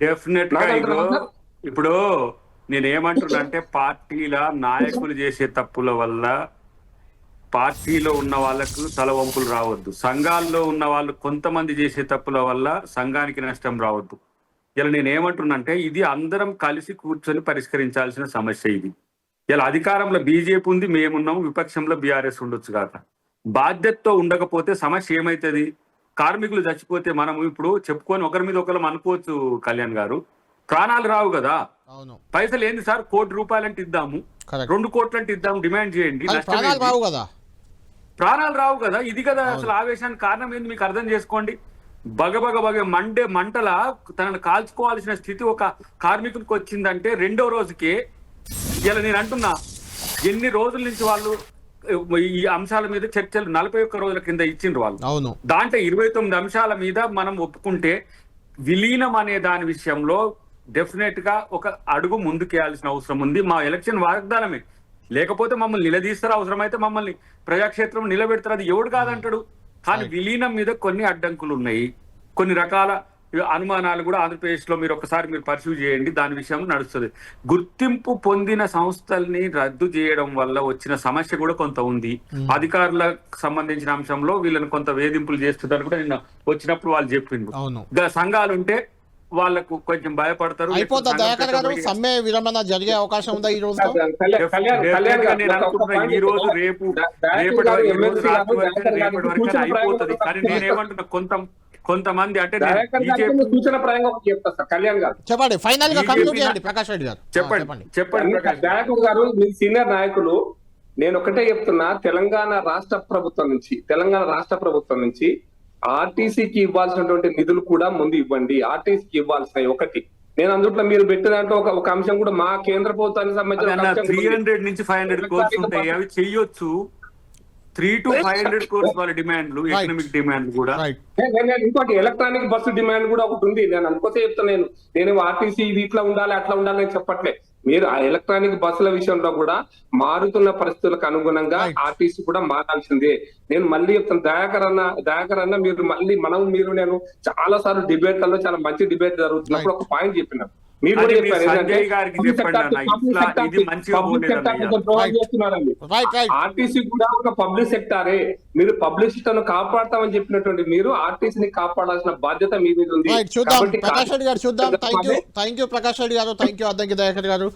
Definite గా ఇప్పుడు నేనేమంటున్నా అంటే పార్టీల నాయకులు చేసే తప్పుల వల్ల పార్టీలో ఉన్న వాళ్ళకు తలవంపులు రావద్దు, సంఘాల్లో ఉన్న వాళ్ళు కొంతమంది చేసే తప్పుల వల్ల సంఘానికి నష్టం రావద్దు. ఇలా నేనేమంటున్నా అంటే ఇది అందరం కలిసి కూర్చొని పరిష్కరించాల్సిన సమస్య ఇది. ఇలా అధికారంలో బీజేపీ ఉంది, మేమున్నాం, విపక్షంలో బీఆర్ఎస్ ఉండొచ్చు కాక. బాధ్యతతో ఉండకపోతే సమస్య ఏమైతుంది? కార్మికులు చచ్చిపోతే మనం ఇప్పుడు చెప్పుకొని ఒకరి మీద ఒకరు అనుకోవచ్చు కళ్యాణ్ గారు, ప్రాణాలు రావు కదా. పైసలు ఏంది సార్, ₹1 అంటే ఇద్దాము, 2 కోట్లు అంటే ఇద్దాము, డిమాండ్ చేయండి, ప్రాణాలు రావు కదా. ఇది కదా అసలు ఆవేశానికి కారణం ఏంది మీకు అర్థం చేసుకోండి. బగ మంటల తనను కాల్చుకోవాల్సిన స్థితి ఒక కార్మికునికి వచ్చిందంటే రెండో రోజుకే ఇలా నేను అంటున్నా, ఎన్ని రోజుల నుంచి వాళ్ళు ఈ అంశాల మీద చర్చలు 41 రోజుల కింద ఇచ్చిండ్రు వాళ్ళు. దాంట్లో 29 అంశాల మీద మనం ఒప్పుకుంటే విలీనం అనే దాని విషయంలో డెఫినెట్ గా ఒక అడుగు ముందుకేయాల్సిన అవసరం ఉంది. మా ఎలక్షన్ వాగ్దానమే, లేకపోతే మమ్మల్ని నిలదీస్తారు, అవసరమైతే మమ్మల్ని ప్రజాక్షేత్రం నిలబెడతారు, అది ఎవడు కాదంటాడు. కానీ విలీనం మీద కొన్ని అడ్డంకులు ఉన్నాయి, కొన్ని రకాల అనుమానాలు కూడా ఆంధ్రప్రదేశ్ లో మీరు ఒకసారి పరిశీలి చేయండి, దాని విషయం నడుస్తుంది. గుర్తింపు పొందిన సంస్థల్ని రద్దు చేయడం వల్ల వచ్చిన సమస్య కూడా కొంత ఉంది. అధికారులకు సంబంధించిన అంశంలో వీళ్ళని కొంత వేధింపులు చేస్తుందని కూడా నిన్న వచ్చినప్పుడు వాళ్ళు చెప్పిండ్రు. సంఘాలు ఉంటే వాళ్ళకు కొంచెం భయపడతారు. సమ్మె విరమణ జరిగే అవకాశం ఉందా ఈ రోజు? ఈ రోజు రేపటి వరకు అయిపోతుంది. కానీ నేనేమంటున్నా, కొంతమంది అంటే సూచన ప్రాయంగా చెప్తా కళ్యాణ్ గారు, చెప్పండి ఫైనల్ గా కంక్లూడ్ చేయండి. ప్రకాష్ రెడ్డి గారు చెప్పండి. దయాకర్ గారు మీ సీనియర్ నాయకులు, నేను ఒకటే చెప్తున్నా, తెలంగాణ రాష్ట్ర ప్రభుత్వం నుంచి ఆర్టీసీకి ఇవ్వాల్సినటువంటి నిధులు కూడా ముందు ఇవ్వండి. ఆర్టీసీకి ఇవ్వాల్సినవి ఒకటి, నేను అందుట్లో మీరు పెట్టిన దాంట్లో ఒక అంశం కూడా మా కేంద్ర ప్రభుత్వానికి సంబంధించిన 300 నుంచి 500 కోర్స్ ఉంటాయి, అవి చెయ్యొచ్చు. 300 to 500 కోర్స్ వాళ్ళ డిమాండ్లు, ఎకనామిక్ డిమాండ్ కూడా. ఇంకోటి ఎలక్ట్రానిక్ బస్సు డిమాండ్ కూడా ఒకటి ఉంది. నేను అనుకోతే చెప్తాను, నేను ఆర్టీసీ ఇది ఇట్లా ఉండాలి అట్లా ఉండాలి అని చెప్పట్లే. మీరు ఆ ఎలక్ట్రానిక్ బస్సుల విషయంలో కూడా మారుతున్న పరిస్థితులకు అనుగుణంగా ఆర్టీసీ కూడా మారాల్సిందే. నేను మళ్ళీ చెప్తాను, దయాకర్ అన్న మీరు మళ్ళీ మీరు నేను చాలా సార్లు డిబేట్లలో చాలా మంచి డిబేట్ జరుగుతున్నప్పుడు ఒక పాయింట్ చెప్పినాను. మీరు కూడా ఆర్టీసీ కూడా ఒక పబ్లిక్ సెక్టారే, మీరు పబ్లిక్ సెక్టర్ ను కాపాడతామని చెప్పినటువంటి మీరు ఆర్టీసీని కాపాడాల్సిన బాధ్యత మీ మీద ఉంది. ప్రకాష్ రెడ్డి గారు చూద్దాం. థ్యాంక్ యూ ప్రకాష్ రెడ్డి గారు, థ్యాంక్ యూ అద్దంకి దయాకర్ గారు.